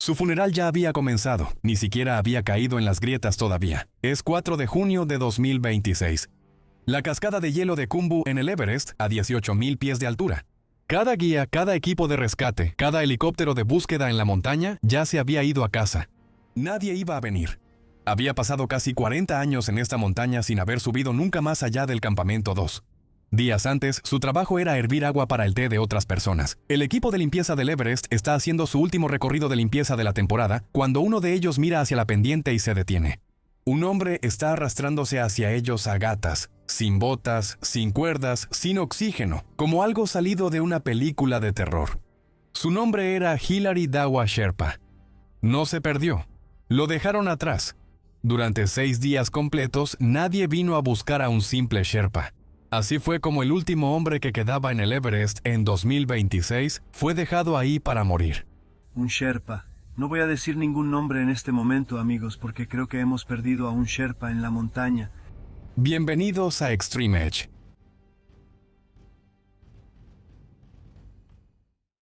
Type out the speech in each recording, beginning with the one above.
Su funeral ya había comenzado, ni siquiera había caído en las grietas todavía. Es 4 de junio de 2026. La cascada de hielo de Khumbu en el Everest, a 18.000 pies de altura. Cada guía, cada equipo de rescate, cada helicóptero de búsqueda en la montaña ya se había ido a casa. Nadie iba a venir. Había pasado casi 40 años en esta montaña sin haber subido nunca más allá del campamento 2. Días antes, su trabajo era hervir agua para el té de otras personas. El equipo de limpieza del Everest está haciendo su último recorrido de limpieza de la temporada cuando uno de ellos mira hacia la pendiente y se detiene. Un hombre está arrastrándose hacia ellos a gatas, sin botas, sin cuerdas, sin oxígeno, como algo salido de una película de terror. Su nombre era Hilary Dawa Sherpa. No se perdió. Lo dejaron atrás. Durante 6 días completos, nadie vino a buscar a un simple Sherpa. Así fue como el último hombre que quedaba en el Everest en 2026 fue dejado ahí para morir. Un Sherpa. No voy a decir ningún nombre en este momento, amigos, porque creo que hemos perdido a un Sherpa en la montaña. Bienvenidos a Extreme Edge.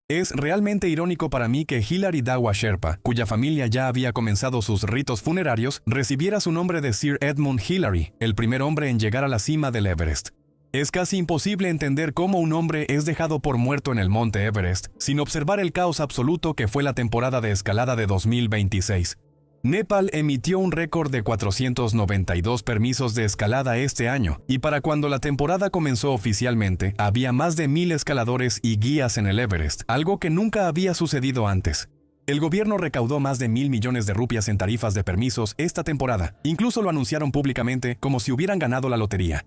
Es realmente irónico para mí que Hilary Dawa Sherpa, cuya familia ya había comenzado sus ritos funerarios, recibiera su nombre de Sir Edmund Hillary, el primer hombre en llegar a la cima del Everest. Es casi imposible entender cómo un hombre es dejado por muerto en el monte Everest sin observar el caos absoluto que fue la temporada de escalada de 2026. Nepal emitió un récord de 492 permisos de escalada este año, y para cuando la temporada comenzó oficialmente, había más de 1,000 escaladores y guías en el Everest, algo que nunca había sucedido antes. El gobierno recaudó más de 1,000 millones de rupias en tarifas de permisos esta temporada. Incluso lo anunciaron públicamente como si hubieran ganado la lotería.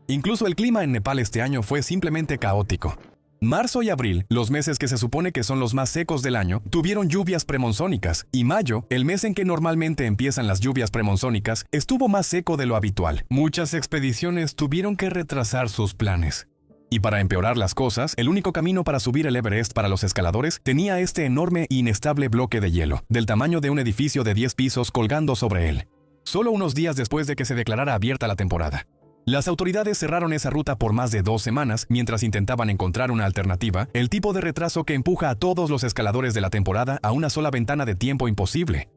Incluso el clima en Nepal este año fue simplemente caótico. Marzo y abril, los meses que se supone que son los más secos del año, tuvieron lluvias premonzónicas, y mayo, el mes en que normalmente empiezan las lluvias premonzónicas, estuvo más seco de lo habitual. Muchas expediciones tuvieron que retrasar sus planes. Y para empeorar las cosas, el único camino para subir el Everest para los escaladores tenía este enorme e inestable bloque de hielo, del tamaño de un edificio de 10 pisos colgando sobre él. Solo unos días después de que se declarara abierta la temporada. Las autoridades cerraron esa ruta por más de 2 semanas mientras intentaban encontrar una alternativa, el tipo de retraso que empuja a todos los escaladores de la temporada a una sola ventana de tiempo imposible.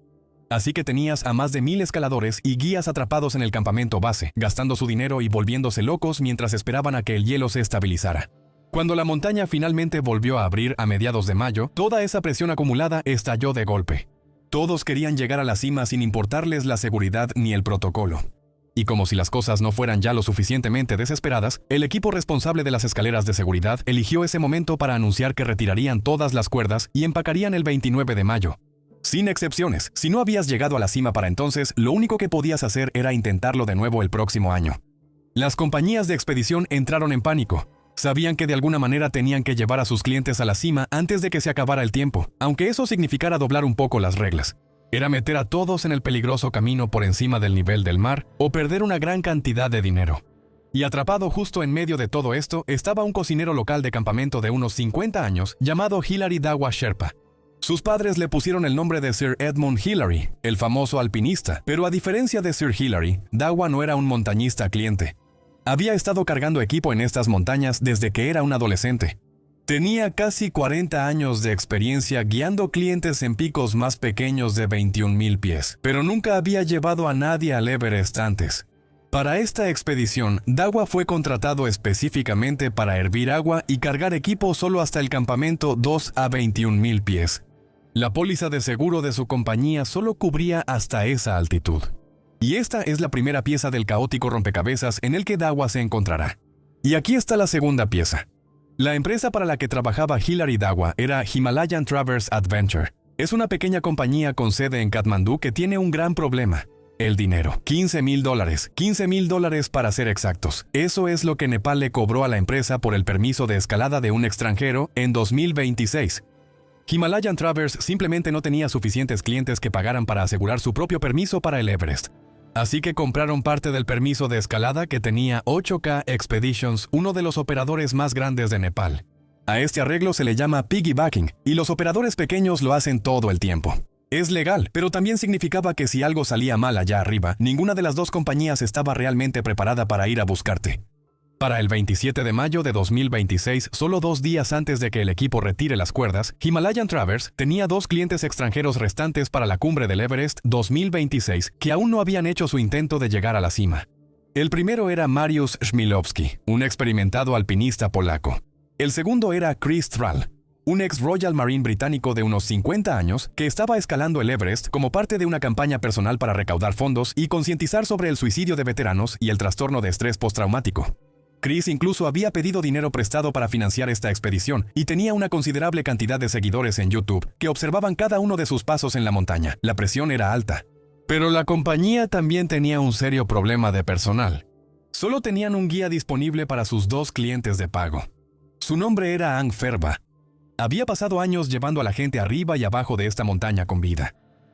Así que tenías a más de 1,000 escaladores y guías atrapados en el campamento base, gastando su dinero y volviéndose locos mientras esperaban a que el hielo se estabilizara. Cuando la montaña finalmente volvió a abrir a mediados de mayo, toda esa presión acumulada estalló de golpe. Todos querían llegar a la cima sin importarles la seguridad ni el protocolo. Y como si las cosas no fueran ya lo suficientemente desesperadas, el equipo responsable de las escaleras de seguridad eligió ese momento para anunciar que retirarían todas las cuerdas y empacarían el 29 de mayo. Sin excepciones, si no habías llegado a la cima para entonces, lo único que podías hacer era intentarlo de nuevo el próximo año. Las compañías de expedición entraron en pánico. Sabían que de alguna manera tenían que llevar a sus clientes a la cima antes de que se acabara el tiempo, aunque eso significara doblar un poco las reglas. Era meter a todos en el peligroso camino por encima del nivel del mar o perder una gran cantidad de dinero. Y atrapado justo en medio de todo esto estaba un cocinero local de campamento de unos 50 años llamado Hilary Dawa Sherpa. Sus padres le pusieron el nombre de Sir Edmund Hillary, el famoso alpinista, pero a diferencia de Sir Hillary, Dawa no era un montañista cliente. Había estado cargando equipo en estas montañas desde que era un adolescente. Tenía casi 40 años de experiencia guiando clientes en picos más pequeños de 21,000 pies, pero nunca había llevado a nadie al Everest antes. Para esta expedición, Dawa fue contratado específicamente para hervir agua y cargar equipo solo hasta el campamento 2 a 21,000 pies. La póliza de seguro de su compañía solo cubría hasta esa altitud. Y esta es la primera pieza del caótico rompecabezas en el que Dawa se encontrará. Y aquí está la segunda pieza. La empresa para la que trabajaba Hilary Dawa era Himalayan Traverse Adventure. Es una pequeña compañía con sede en Katmandú que tiene un gran problema: el dinero. $15,000. $15,000 para ser exactos. Eso es lo que Nepal le cobró a la empresa por el permiso de escalada de un extranjero en 2026. Himalayan Traverse simplemente no tenía suficientes clientes que pagaran para asegurar su propio permiso para el Everest. Así que compraron parte del permiso de escalada que tenía 8K Expeditions, uno de los operadores más grandes de Nepal. A este arreglo se le llama piggybacking, y los operadores pequeños lo hacen todo el tiempo. Es legal, pero también significaba que si algo salía mal allá arriba, ninguna de las dos compañías estaba realmente preparada para ir a buscarte. Para el 27 de mayo de 2026, solo 2 días antes de que el equipo retire las cuerdas, Himalayan Traverse tenía 2 clientes extranjeros restantes para la cumbre del Everest 2026 que aún no habían hecho su intento de llegar a la cima. El primero era Mariusz Chmielowski, un experimentado alpinista polaco. El segundo era Chris Thrall, un ex Royal Marine británico de unos 50 años que estaba escalando el Everest como parte de una campaña personal para recaudar fondos y concientizar sobre el suicidio de veteranos y el trastorno de estrés postraumático. Chris incluso había pedido dinero prestado para financiar esta expedición y tenía una considerable cantidad de seguidores en YouTube que observaban cada uno de sus pasos en la montaña. La presión era alta. Pero la compañía también tenía un serio problema de personal. Solo tenían un guía disponible para sus 2 clientes de pago. Su nombre era Ang Ferba. Había pasado años llevando a la gente arriba y abajo de esta montaña con vida.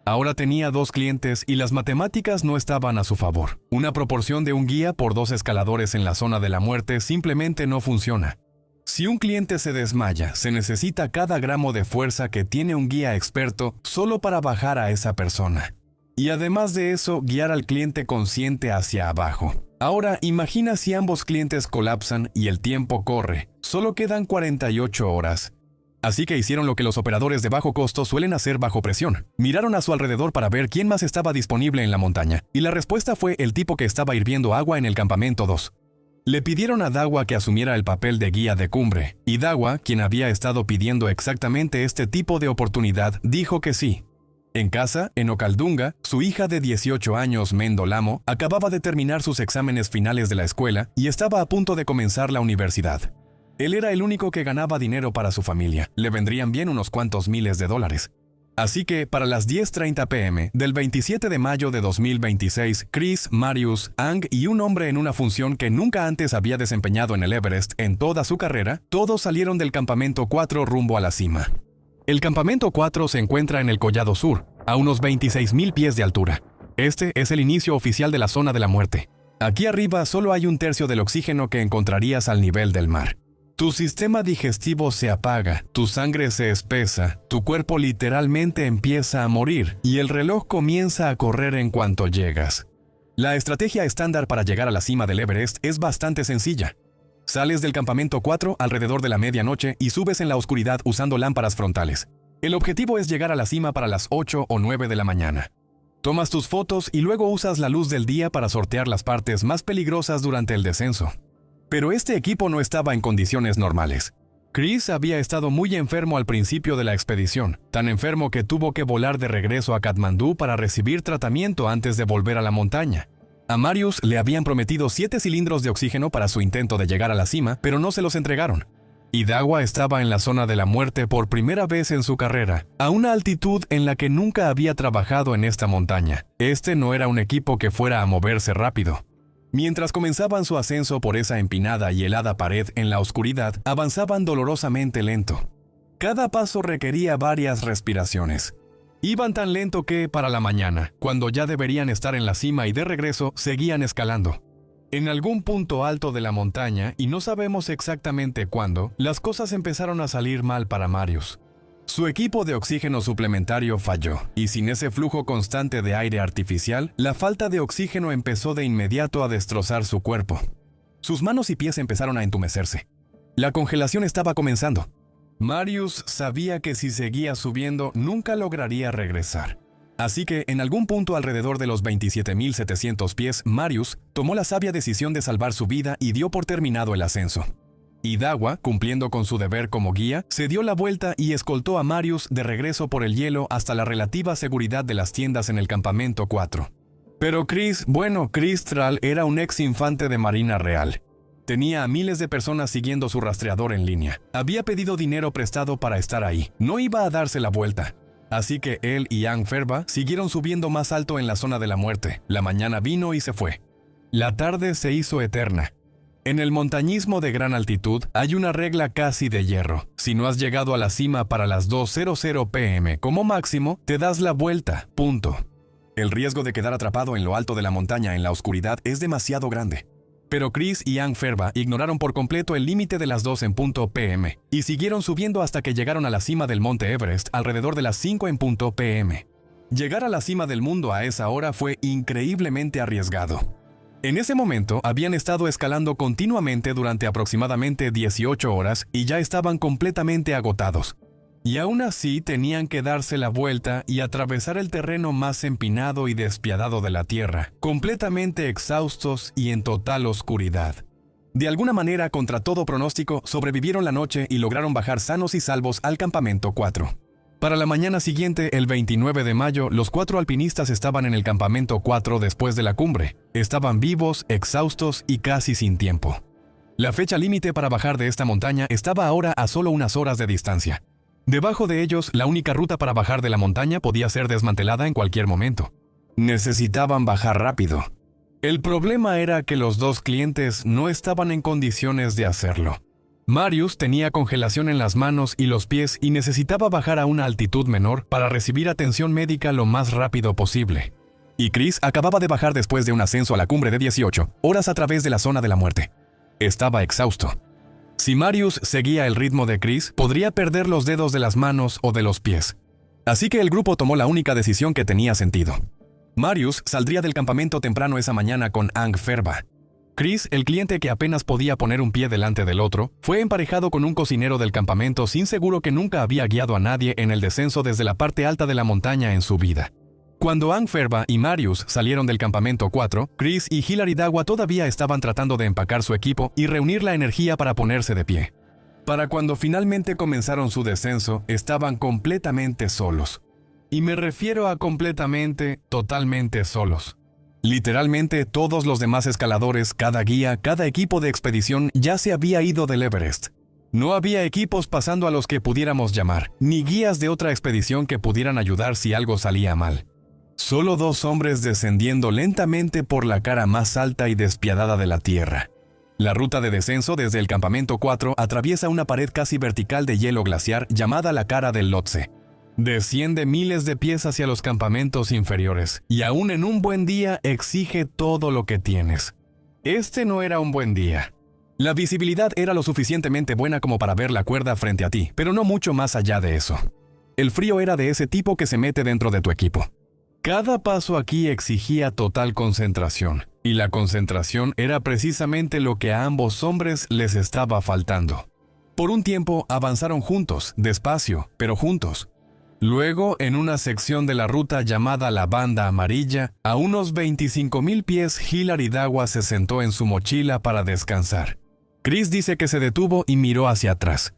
Ahora tenía 2 clientes y las matemáticas no estaban a su favor. Una proporción de un guía por 2 escaladores en la zona de la muerte simplemente no funciona. Si un cliente se desmaya, se necesita cada gramo de fuerza que tiene un guía experto solo para bajar a esa persona. Y además de eso, guiar al cliente consciente hacia abajo. Ahora, imagina si ambos clientes colapsan y el tiempo corre. Solo quedan 48 horas. Así que hicieron lo que los operadores de bajo costo suelen hacer bajo presión. Miraron a su alrededor para ver quién más estaba disponible en la montaña, y la respuesta fue el tipo que estaba hirviendo agua en el campamento 2. Le pidieron a Dawa que asumiera el papel de guía de cumbre, y Dawa, quien había estado pidiendo exactamente este tipo de oportunidad, dijo que sí. En casa, en Okaldunga, su hija de 18 años, Mendo Lamo, acababa de terminar sus exámenes finales de la escuela y estaba a punto de comenzar la universidad. Él era el único que ganaba dinero para su familia. Le vendrían bien unos cuantos miles de dólares. Así que, para las 10:30 p.m. del 27 de mayo de 2026, Chris, Mariusz, Ang y un hombre en una función que nunca antes había desempeñado en el Everest en toda su carrera, todos salieron del campamento 4 rumbo a la cima. El campamento 4 se encuentra en el Collado Sur, a unos 26,000 pies de altura. Este es el inicio oficial de la zona de la muerte. Aquí arriba solo hay 1/3 del oxígeno que encontrarías al nivel del mar. Tu sistema digestivo se apaga, tu sangre se espesa, tu cuerpo literalmente empieza a morir y el reloj comienza a correr en cuanto llegas. La estrategia estándar para llegar a la cima del Everest es bastante sencilla. Sales del campamento 4 alrededor de la medianoche y subes en la oscuridad usando lámparas frontales. El objetivo es llegar a la cima para las 8 o 9 de la mañana. Tomas tus fotos y luego usas la luz del día para sortear las partes más peligrosas durante el descenso. Pero este equipo no estaba en condiciones normales. Chris había estado muy enfermo al principio de la expedición, tan enfermo que tuvo que volar de regreso a Katmandú para recibir tratamiento antes de volver a la montaña. A Mariusz le habían prometido 7 cilindros de oxígeno para su intento de llegar a la cima, pero no se los entregaron. Y Dawa estaba en la zona de la muerte por primera vez en su carrera, a una altitud en la que nunca había trabajado en esta montaña. Este no era un equipo que fuera a moverse rápido. Mientras comenzaban su ascenso por esa empinada y helada pared en la oscuridad, avanzaban dolorosamente lento. Cada paso requería varias respiraciones. Iban tan lento que, para la mañana, cuando ya deberían estar en la cima y de regreso, seguían escalando. En algún punto alto de la montaña, y no sabemos exactamente cuándo, las cosas empezaron a salir mal para Mariusz. Su equipo de oxígeno suplementario falló, y sin ese flujo constante de aire artificial, la falta de oxígeno empezó de inmediato a destrozar su cuerpo. Sus manos y pies empezaron a entumecerse. La congelación estaba comenzando. Mariusz sabía que si seguía subiendo, nunca lograría regresar. Así que, en algún punto alrededor de los 27,700 pies, Mariusz tomó la sabia decisión de salvar su vida y dio por terminado el ascenso. Y Dawa, cumpliendo con su deber como guía, se dio la vuelta y escoltó a Mariusz de regreso por el hielo hasta la relativa seguridad de las tiendas en el campamento 4. Pero Chris Thrall era un ex infante de Marina Real. Tenía a miles de personas siguiendo su rastreador en línea. Había pedido dinero prestado para estar ahí. No iba a darse la vuelta. Así que él y Ang Ferba siguieron subiendo más alto en la zona de la muerte. La mañana vino y se fue. La tarde se hizo eterna. En el montañismo de gran altitud hay una regla casi de hierro. Si no has llegado a la cima para las 2:00 p.m. como máximo, te das la vuelta, punto. El riesgo de quedar atrapado en lo alto de la montaña en la oscuridad es demasiado grande. Pero Chris y Ang Ferba ignoraron por completo el límite de las 2:00 p.m. y siguieron subiendo hasta que llegaron a la cima del monte Everest alrededor de las 5:00 p.m. Llegar a la cima del mundo a esa hora fue increíblemente arriesgado. En ese momento habían estado escalando continuamente durante aproximadamente 18 horas y ya estaban completamente agotados. Y aún así tenían que darse la vuelta y atravesar el terreno más empinado y despiadado de la Tierra, completamente exhaustos y en total oscuridad. De alguna manera, contra todo pronóstico, sobrevivieron la noche y lograron bajar sanos y salvos al campamento 4. Para la mañana siguiente, el 29 de mayo, los 4 alpinistas estaban en el campamento 4 después de la cumbre. Estaban vivos, exhaustos y casi sin tiempo. La fecha límite para bajar de esta montaña estaba ahora a solo unas horas de distancia. Debajo de ellos, la única ruta para bajar de la montaña podía ser desmantelada en cualquier momento. Necesitaban bajar rápido. El problema era que los 2 clientes no estaban en condiciones de hacerlo. Marius tenía congelación en las manos y los pies y necesitaba bajar a una altitud menor para recibir atención médica lo más rápido posible. Y Chris acababa de bajar después de un ascenso a la cumbre de 18 horas a través de la zona de la muerte. Estaba exhausto. Si Marius seguía el ritmo de Chris, podría perder los dedos de las manos o de los pies. Así que el grupo tomó la única decisión que tenía sentido. Marius saldría del campamento temprano esa mañana con Ang Ferba. Chris, el cliente que apenas podía poner un pie delante del otro, fue emparejado con un cocinero del campamento sin seguro que nunca había guiado a nadie en el descenso desde la parte alta de la montaña en su vida. Cuando Ang Ferba y Marius salieron del campamento 4, Chris y Hilary Dagwa todavía estaban tratando de empacar su equipo y reunir la energía para ponerse de pie. Para cuando finalmente comenzaron su descenso, estaban completamente solos. Y me refiero a completamente, totalmente solos. Literalmente todos los demás escaladores, cada guía, cada equipo de expedición ya se había ido del Everest. No había equipos pasando a los que pudiéramos llamar, ni guías de otra expedición que pudieran ayudar si algo salía mal. Solo 2 hombres descendiendo lentamente por la cara más alta y despiadada de la Tierra. La ruta de descenso desde el campamento 4 atraviesa una pared casi vertical de hielo glaciar llamada la cara del Lhotse. Desciende miles de pies hacia los campamentos inferiores, y aún en un buen día exige todo lo que tienes. Este no era un buen día. La visibilidad era lo suficientemente buena como para ver la cuerda frente a ti, pero no mucho más allá de eso. El frío era de ese tipo que se mete dentro de tu equipo. Cada paso aquí exigía total concentración, y la concentración era precisamente lo que a ambos hombres les estaba faltando. Por un tiempo avanzaron juntos, despacio, pero juntos. Luego, en una sección de la ruta llamada la Banda Amarilla, a unos 25,000 pies, Hilary Dagwa se sentó en su mochila para descansar. Chris dice que se detuvo y miró hacia atrás.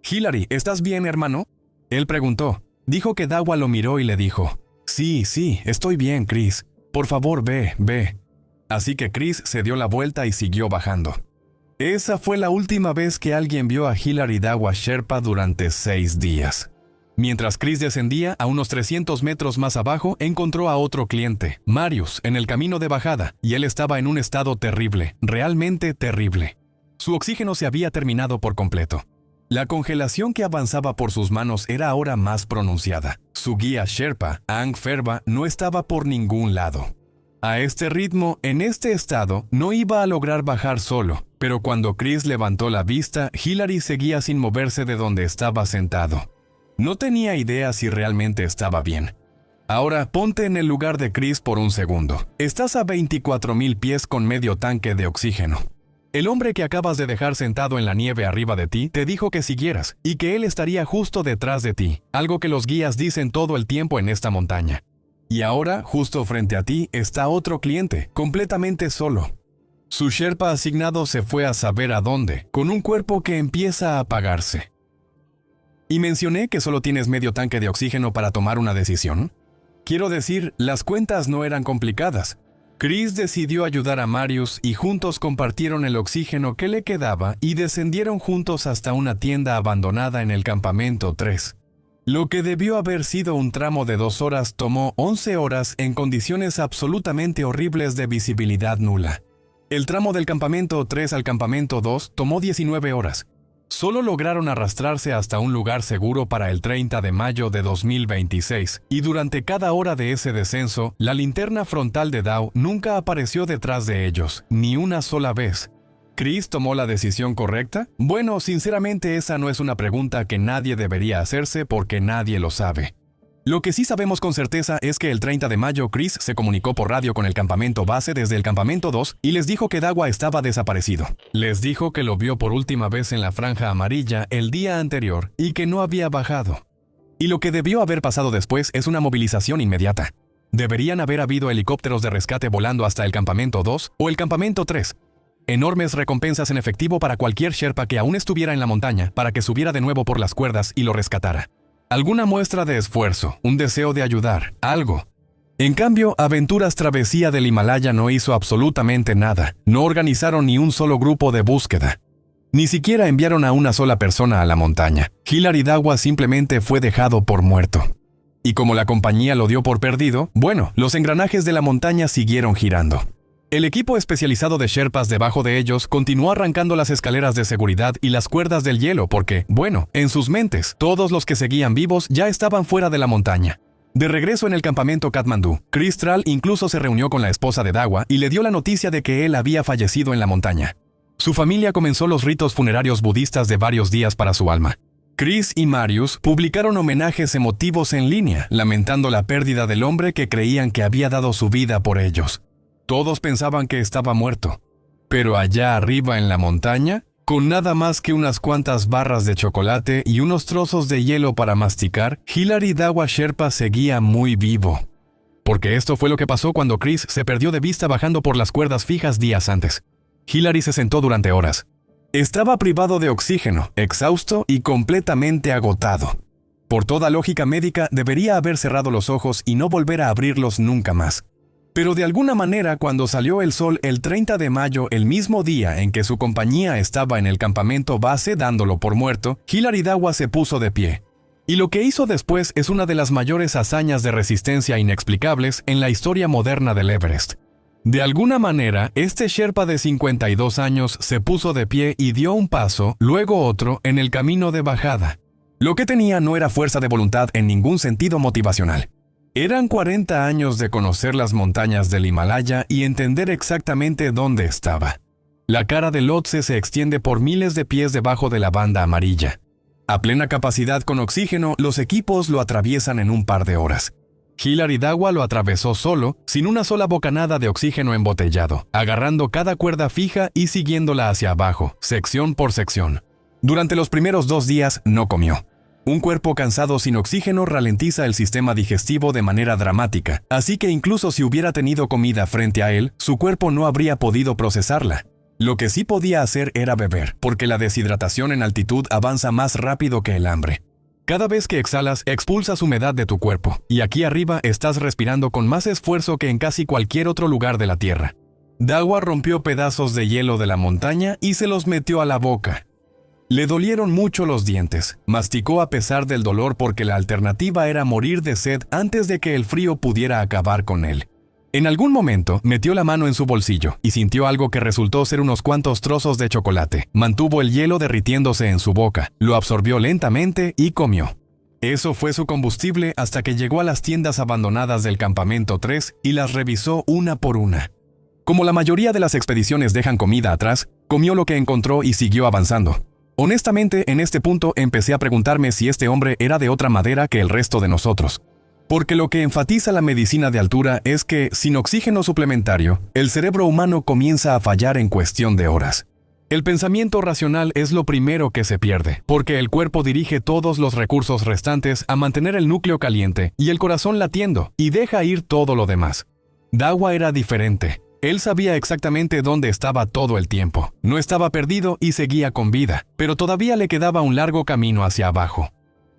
«Hilary, ¿estás bien, hermano?», él preguntó. Dijo que Dagwa lo miró y le dijo: Sí, estoy bien, Chris. Por favor, ve. Así que Chris se dio la vuelta y siguió bajando. Esa fue la última vez que alguien vio a Hilary Dagwa Sherpa durante 6 días. Mientras Chris descendía, a unos 300 metros más abajo, encontró a otro cliente, Marius, en el camino de bajada, y él estaba en un estado terrible, realmente terrible. Su oxígeno se había terminado por completo. La congelación que avanzaba por sus manos era ahora más pronunciada. Su guía Sherpa, Ang Ferba, no estaba por ningún lado. A este ritmo, en este estado, no iba a lograr bajar solo, pero cuando Chris levantó la vista, Hilary seguía sin moverse de donde estaba sentado. No tenía idea si realmente estaba bien. Ahora ponte en el lugar de Chris por un segundo. Estás a 24,000 pies con medio tanque de oxígeno. El hombre que acabas de dejar sentado en la nieve arriba de ti te dijo que siguieras y que él estaría justo detrás de ti, algo que los guías dicen todo el tiempo en esta montaña. Y ahora, justo frente a ti, está otro cliente, completamente solo. Su Sherpa asignado se fue a saber a dónde, con un cuerpo que empieza a apagarse. ¿Y mencioné que solo tienes medio tanque de oxígeno para tomar una decisión? Quiero decir, las cuentas no eran complicadas. Chris decidió ayudar a Marius y juntos compartieron el oxígeno que le quedaba y descendieron juntos hasta una tienda abandonada en el campamento 3. Lo que debió haber sido un tramo de 2 horas tomó 11 horas en condiciones absolutamente horribles de visibilidad nula. El tramo del campamento 3 al campamento 2 tomó 19 horas. Solo lograron arrastrarse hasta un lugar seguro para el 30 de mayo de 2026, y durante cada hora de ese descenso, la linterna frontal de Dow nunca apareció detrás de ellos, ni una sola vez. ¿Chris tomó la decisión correcta? Bueno, sinceramente esa no es una pregunta que nadie debería hacerse porque nadie lo sabe. Lo que sí sabemos con certeza es que el 30 de mayo Chris se comunicó por radio con el campamento base desde el campamento 2 y les dijo que Dawa estaba desaparecido. Les dijo que lo vio por última vez en la franja amarilla el día anterior y que no había bajado. Y lo que debió haber pasado después es una movilización inmediata. Deberían haber habido helicópteros de rescate volando hasta el campamento 2 o el campamento 3. Enormes recompensas en efectivo para cualquier Sherpa que aún estuviera en la montaña para que subiera de nuevo por las cuerdas y lo rescatara. Alguna muestra de esfuerzo, un deseo de ayudar, algo. En cambio, Aventuras Travesía del Himalaya no hizo absolutamente nada. No organizaron ni un solo grupo de búsqueda. Ni siquiera enviaron a una sola persona a la montaña. Hilary Dawa simplemente fue dejado por muerto. Y como la compañía lo dio por perdido, bueno, los engranajes de la montaña siguieron girando. El equipo especializado de Sherpas debajo de ellos continuó arrancando las escaleras de seguridad y las cuerdas del hielo porque, bueno, en sus mentes, todos los que seguían vivos ya estaban fuera de la montaña. De regreso en el campamento Katmandú, Chris Thrall incluso se reunió con la esposa de Dawa y le dio la noticia de que él había fallecido en la montaña. Su familia comenzó los ritos funerarios budistas de varios días para su alma. Chris y Marius publicaron homenajes emotivos en línea, lamentando la pérdida del hombre que creían que había dado su vida por ellos. Todos pensaban que estaba muerto. Pero allá arriba en la montaña, con nada más que unas cuantas barras de chocolate y unos trozos de hielo para masticar, Hilary Dawa Sherpa seguía muy vivo. Porque esto fue lo que pasó cuando Chris se perdió de vista bajando por las cuerdas fijas días antes. Hilary se sentó durante horas. Estaba privado de oxígeno, exhausto y completamente agotado. Por toda lógica médica, debería haber cerrado los ojos y no volver a abrirlos nunca más. Pero de alguna manera, cuando salió el sol el 30 de mayo, el mismo día en que su compañía estaba en el campamento base dándolo por muerto, Hilary Dawa se puso de pie. Y lo que hizo después es una de las mayores hazañas de resistencia inexplicables en la historia moderna del Everest. De alguna manera, este Sherpa de 52 años se puso de pie y dio un paso, luego otro, en el camino de bajada. Lo que tenía no era fuerza de voluntad en ningún sentido motivacional. Eran 40 años de conocer las montañas del Himalaya y entender exactamente dónde estaba. La cara del Lhotse se extiende por miles de pies debajo de la banda amarilla. A plena capacidad con oxígeno, los equipos lo atraviesan en un par de horas. Hilary Dawa lo atravesó solo, sin una sola bocanada de oxígeno embotellado, agarrando cada cuerda fija y siguiéndola hacia abajo, sección por sección. Durante los primeros 2 días no comió. Un cuerpo cansado sin oxígeno ralentiza el sistema digestivo de manera dramática, así que incluso si hubiera tenido comida frente a él, su cuerpo no habría podido procesarla. Lo que sí podía hacer era beber, porque la deshidratación en altitud avanza más rápido que el hambre. Cada vez que exhalas, expulsas humedad de tu cuerpo, y aquí arriba estás respirando con más esfuerzo que en casi cualquier otro lugar de la Tierra. Dawa rompió pedazos de hielo de la montaña y se los metió a la boca. Le dolieron mucho los dientes. Masticó a pesar del dolor porque la alternativa era morir de sed antes de que el frío pudiera acabar con él. En algún momento, metió la mano en su bolsillo y sintió algo que resultó ser unos cuantos trozos de chocolate. Mantuvo el hielo derritiéndose en su boca, lo absorbió lentamente y comió. Eso fue su combustible hasta que llegó a las tiendas abandonadas del campamento 3 y las revisó una por una. Como la mayoría de las expediciones dejan comida atrás, comió lo que encontró y siguió avanzando. Honestamente, en este punto empecé a preguntarme si este hombre era de otra madera que el resto de nosotros. Porque lo que enfatiza la medicina de altura es que, sin oxígeno suplementario, el cerebro humano comienza a fallar en cuestión de horas. El pensamiento racional es lo primero que se pierde, porque el cuerpo dirige todos los recursos restantes a mantener el núcleo caliente y el corazón latiendo, y deja ir todo lo demás. Dawa era diferente. Él sabía exactamente dónde estaba todo el tiempo. No estaba perdido y seguía con vida, pero todavía le quedaba un largo camino hacia abajo.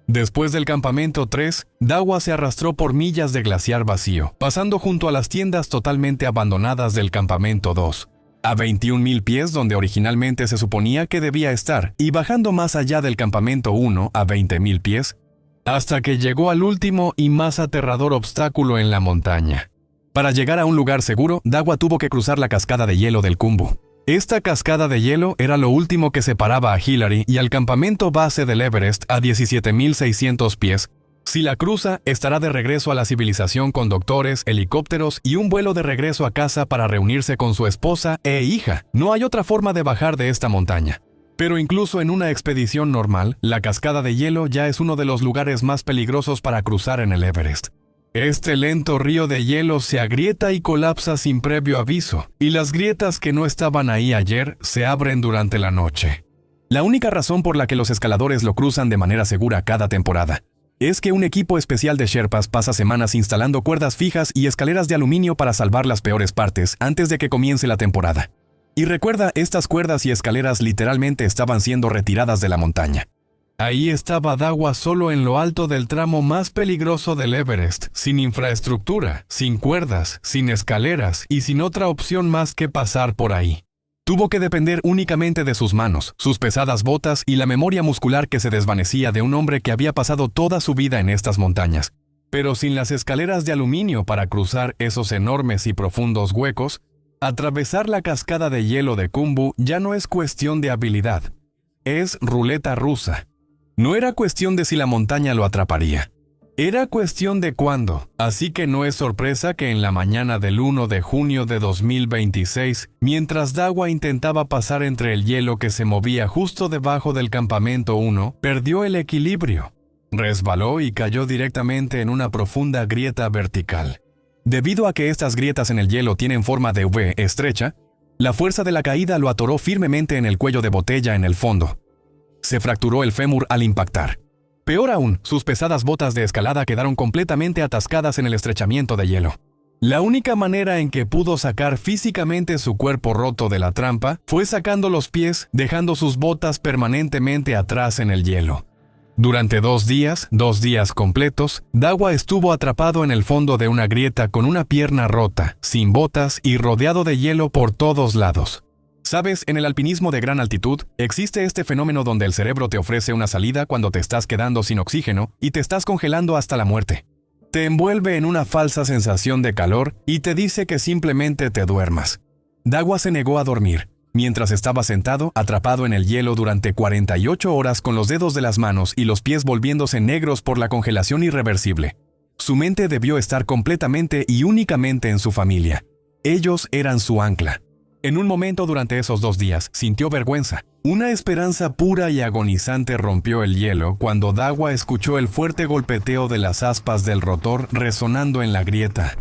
Después del campamento 3, Dawa se arrastró por millas de glaciar vacío, pasando junto a las tiendas totalmente abandonadas del campamento 2, a 21.000 pies donde originalmente se suponía que debía estar, y bajando más allá del campamento 1 a 20.000 pies, hasta que llegó al último y más aterrador obstáculo en la montaña. Para llegar a un lugar seguro, Dawa tuvo que cruzar la cascada de hielo del Khumbu. Esta cascada de hielo era lo último que separaba a Hilary y al campamento base del Everest a 17.600 pies. Si la cruza, estará de regreso a la civilización con doctores, helicópteros y un vuelo de regreso a casa para reunirse con su esposa e hija. No hay otra forma de bajar de esta montaña. Pero incluso en una expedición normal, la cascada de hielo ya es uno de los lugares más peligrosos para cruzar en el Everest. Este lento río de hielo se agrieta y colapsa sin previo aviso, y las grietas que no estaban ahí ayer se abren durante la noche. La única razón por la que los escaladores lo cruzan de manera segura cada temporada es que un equipo especial de Sherpas pasa semanas instalando cuerdas fijas y escaleras de aluminio para salvar las peores partes antes de que comience la temporada. Y recuerda, estas cuerdas y escaleras literalmente estaban siendo retiradas de la montaña. Ahí estaba Dawa solo en lo alto del tramo más peligroso del Everest, sin infraestructura, sin cuerdas, sin escaleras y sin otra opción más que pasar por ahí. Tuvo que depender únicamente de sus manos, sus pesadas botas y la memoria muscular que se desvanecía de un hombre que había pasado toda su vida en estas montañas. Pero sin las escaleras de aluminio para cruzar esos enormes y profundos huecos, atravesar la cascada de hielo de Khumbu ya no es cuestión de habilidad. Es ruleta rusa. No era cuestión de si la montaña lo atraparía. Era cuestión de cuándo, así que no es sorpresa que en la mañana del 1 de junio de 2026, mientras Dawa intentaba pasar entre el hielo que se movía justo debajo del campamento 1, perdió el equilibrio. Resbaló y cayó directamente en una profunda grieta vertical. Debido a que estas grietas en el hielo tienen forma de V estrecha, la fuerza de la caída lo atoró firmemente en el cuello de botella en el fondo. Se fracturó el fémur al impactar. Peor aún, sus pesadas botas de escalada quedaron completamente atascadas en el estrechamiento de hielo. La única manera en que pudo sacar físicamente su cuerpo roto de la trampa fue sacando los pies, dejando sus botas permanentemente atrás en el hielo. Durante 2 días completos, Dawa estuvo atrapado en el fondo de una grieta con una pierna rota, sin botas y rodeado de hielo por todos lados. Sabes, en el alpinismo de gran altitud, existe este fenómeno donde el cerebro te ofrece una salida cuando te estás quedando sin oxígeno y te estás congelando hasta la muerte. Te envuelve en una falsa sensación de calor y te dice que simplemente te duermas. Dawa se negó a dormir, mientras estaba sentado, atrapado en el hielo durante 48 horas con los dedos de las manos y los pies volviéndose negros por la congelación irreversible. Su mente debió estar completamente y únicamente en su familia. Ellos eran su ancla. En un momento durante esos 2 días, sintió vergüenza. Una esperanza pura y agonizante rompió el hielo cuando Dawa escuchó el fuerte golpeteo de las aspas del rotor resonando en la grieta.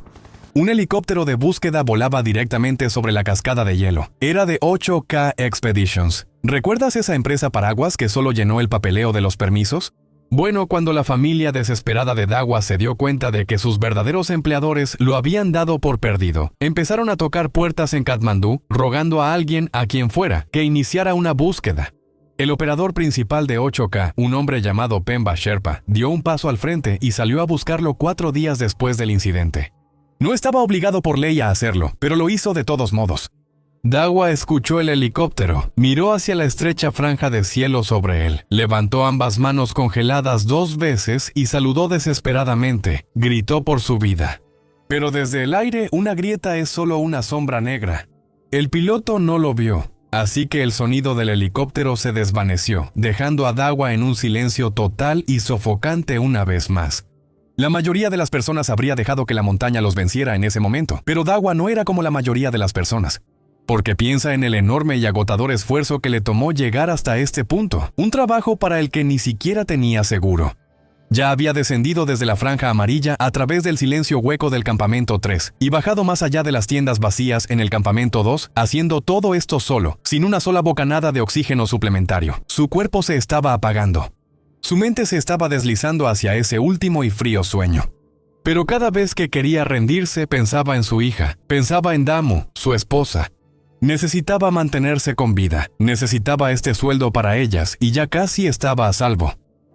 Un helicóptero de búsqueda volaba directamente sobre la cascada de hielo. Era de 8K Expeditions. ¿Recuerdas esa empresa paraguas que solo llenó el papeleo de los permisos? Bueno, cuando la familia desesperada de Dawa se dio cuenta de que sus verdaderos empleadores lo habían dado por perdido, empezaron a tocar puertas en Katmandú, rogando a alguien, a quien fuera, que iniciara una búsqueda. El operador principal de 8K, un hombre llamado Pemba Sherpa, dio un paso al frente y salió a buscarlo 4 días después del incidente. No estaba obligado por ley a hacerlo, pero lo hizo de todos modos. Dawa escuchó el helicóptero, miró hacia la estrecha franja de cielo sobre él, levantó ambas manos congeladas 2 veces y saludó desesperadamente, gritó por su vida. Pero desde el aire una grieta es solo una sombra negra. El piloto no lo vio, así que el sonido del helicóptero se desvaneció, dejando a Dawa en un silencio total y sofocante una vez más. La mayoría de las personas habría dejado que la montaña los venciera en ese momento, pero Dawa no era como la mayoría de las personas. Porque piensa en el enorme y agotador esfuerzo que le tomó llegar hasta este punto, un trabajo para el que ni siquiera tenía seguro. Ya había descendido desde la franja amarilla a través del silencio hueco del campamento 3 y bajado más allá de las tiendas vacías en el campamento 2, haciendo todo esto solo, sin una sola bocanada de oxígeno suplementario. Su cuerpo se estaba apagando. Su mente se estaba deslizando hacia ese último y frío sueño. Pero cada vez que quería rendirse pensaba en su hija, pensaba en Damu, su esposa. Necesitaba mantenerse con vida, necesitaba este sueldo para ellas y ya casi estaba a salvo.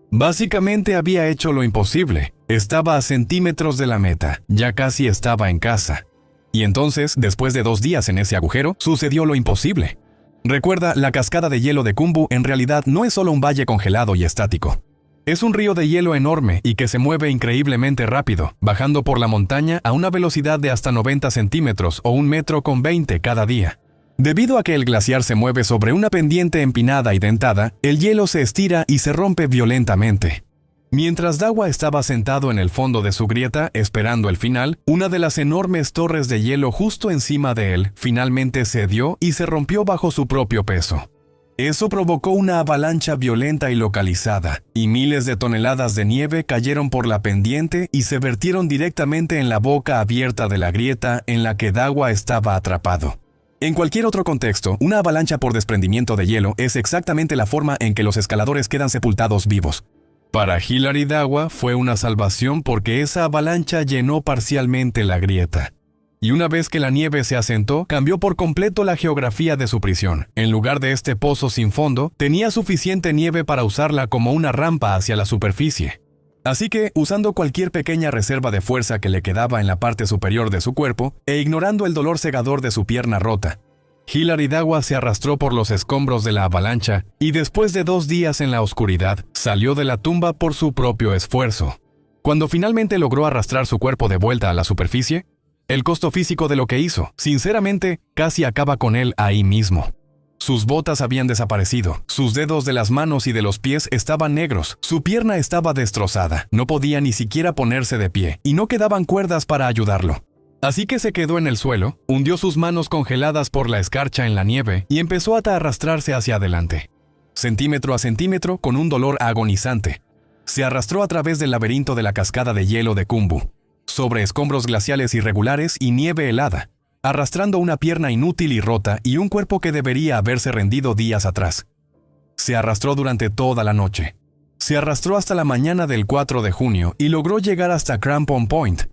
Básicamente había hecho lo imposible, estaba a centímetros de la meta, ya casi estaba en casa. Y entonces, después de 2 días en ese agujero, sucedió lo imposible. Recuerda, la cascada de hielo de Khumbu en realidad no es solo un valle congelado y estático. Es un río de hielo enorme y que se mueve increíblemente rápido, bajando por la montaña a una velocidad de hasta 90 centímetros o 1,20 m cada día. Debido a que el glaciar se mueve sobre una pendiente empinada y dentada, el hielo se estira y se rompe violentamente. Mientras Dawa estaba sentado en el fondo de su grieta, esperando el final, una de las enormes torres de hielo justo encima de él finalmente cedió y se rompió bajo su propio peso. Eso provocó una avalancha violenta y localizada, y miles de toneladas de nieve cayeron por la pendiente y se vertieron directamente en la boca abierta de la grieta en la que Dawa estaba atrapado. En cualquier otro contexto, una avalancha por desprendimiento de hielo es exactamente la forma en que los escaladores quedan sepultados vivos. Para Hilary Dawa fue una salvación porque esa avalancha llenó parcialmente la grieta. Y una vez que la nieve se asentó, cambió por completo la geografía de su prisión. En lugar de este pozo sin fondo, tenía suficiente nieve para usarla como una rampa hacia la superficie. Así que, usando cualquier pequeña reserva de fuerza que le quedaba en la parte superior de su cuerpo, e ignorando el dolor cegador de su pierna rota, Hilary Dawa se arrastró por los escombros de la avalancha y después de 2 días en la oscuridad, salió de la tumba por su propio esfuerzo. Cuando finalmente logró arrastrar su cuerpo de vuelta a la superficie, el costo físico de lo que hizo, sinceramente, casi acaba con él ahí mismo. Sus botas habían desaparecido, sus dedos de las manos y de los pies estaban negros, su pierna estaba destrozada, no podía ni siquiera ponerse de pie, y no quedaban cuerdas para ayudarlo. Así que se quedó en el suelo, hundió sus manos congeladas por la escarcha en la nieve y empezó a arrastrarse hacia adelante. Centímetro a centímetro, con un dolor agonizante, se arrastró a través del laberinto de la cascada de hielo de Khumbu, sobre escombros glaciales irregulares y nieve helada, arrastrando una pierna inútil y rota y un cuerpo que debería haberse rendido días atrás. Se arrastró durante toda la noche. Se arrastró hasta la mañana del 4 de junio y logró llegar hasta Crampon Point,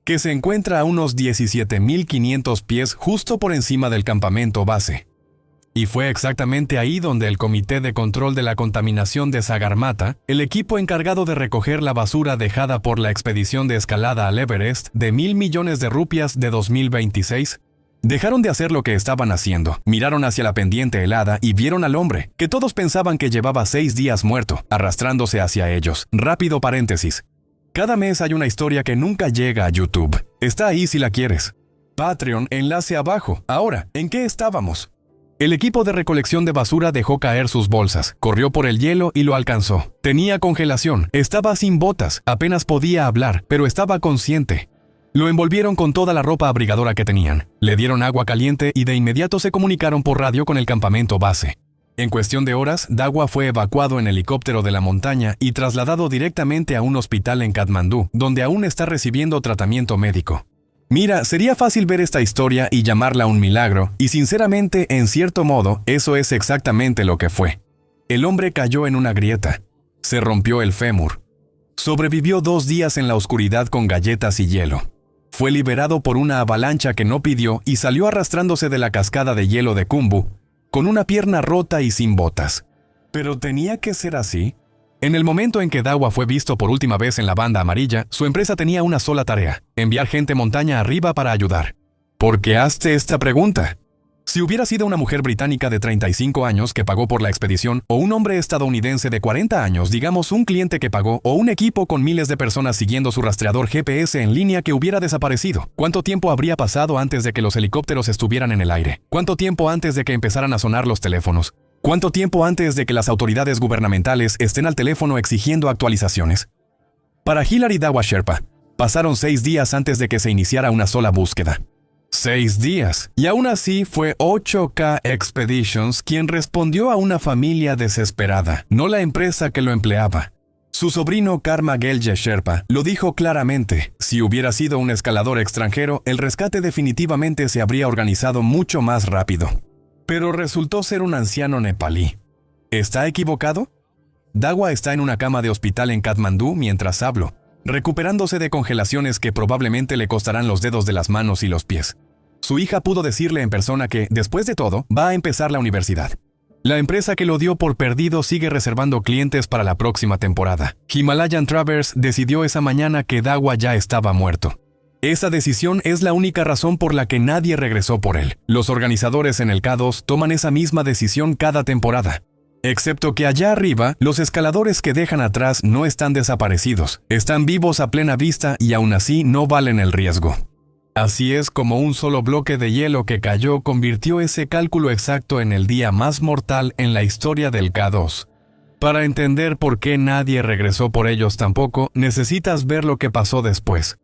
que se encuentra a unos 17.500 pies justo por encima del campamento base. Y fue exactamente ahí donde el Comité de Control de la Contaminación de Sagarmatha, el equipo encargado de recoger la basura dejada por la expedición de escalada al Everest de 1.000 millones de rupias de 2026, dejaron de hacer lo que estaban haciendo, miraron hacia la pendiente helada y vieron al hombre, que todos pensaban que llevaba 6 días muerto, arrastrándose hacia ellos. Rápido paréntesis. Cada mes hay una historia que nunca llega a YouTube. Está ahí si la quieres. Patreon, enlace abajo. Ahora, ¿en qué estábamos? El equipo de recolección de basura dejó caer sus bolsas, corrió por el hielo y lo alcanzó. Tenía congelación, estaba sin botas, apenas podía hablar, pero estaba consciente. Lo envolvieron con toda la ropa abrigadora que tenían, le dieron agua caliente y de inmediato se comunicaron por radio con el campamento base. En cuestión de horas, Dawa fue evacuado en helicóptero de la montaña y trasladado directamente a un hospital en Katmandú, donde aún está recibiendo tratamiento médico. Mira, sería fácil ver esta historia y llamarla un milagro, y sinceramente, en cierto modo, eso es exactamente lo que fue. El hombre cayó en una grieta. Se rompió el fémur. Sobrevivió 2 días en la oscuridad con galletas y hielo. Fue liberado por una avalancha que no pidió y salió arrastrándose de la cascada de hielo de Khumbu, con una pierna rota y sin botas. ¿Pero tenía que ser así? En el momento en que Dawa fue visto por última vez en la banda amarilla, su empresa tenía una sola tarea: enviar gente montaña arriba para ayudar. ¿Por qué hazte esta pregunta? Si hubiera sido una mujer británica de 35 años que pagó por la expedición, o un hombre estadounidense de 40 años, digamos un cliente que pagó, o un equipo con miles de personas siguiendo su rastreador GPS en línea que hubiera desaparecido, ¿cuánto tiempo habría pasado antes de que los helicópteros estuvieran en el aire? ¿Cuánto tiempo antes de que empezaran a sonar los teléfonos? ¿Cuánto tiempo antes de que las autoridades gubernamentales estén al teléfono exigiendo actualizaciones? Para Hilary Dawa Sherpa, pasaron 6 días antes de que se iniciara una sola búsqueda. 6 días. Y aún así fue 8K Expeditions quien respondió a una familia desesperada, no la empresa que lo empleaba. Su sobrino Karma Gelje Sherpa lo dijo claramente: si hubiera sido un escalador extranjero, el rescate definitivamente se habría organizado mucho más rápido. Pero resultó ser un anciano nepalí. ¿Está equivocado? Dawa está en una cama de hospital en Katmandú mientras hablo, recuperándose de congelaciones que probablemente le costarán los dedos de las manos y los pies. Su hija pudo decirle en persona que, después de todo, va a empezar la universidad. La empresa que lo dio por perdido sigue reservando clientes para la próxima temporada. Himalayan Traverse decidió esa mañana que Dawa ya estaba muerto. Esa decisión es la única razón por la que nadie regresó por él. Los organizadores en el K2 toman esa misma decisión cada temporada. Excepto que allá arriba, los escaladores que dejan atrás no están desaparecidos, están vivos a plena vista y aún así no valen el riesgo. Así es como un solo bloque de hielo que cayó convirtió ese cálculo exacto en el día más mortal en la historia del K2. Para entender por qué nadie regresó por ellos tampoco, necesitas ver lo que pasó después.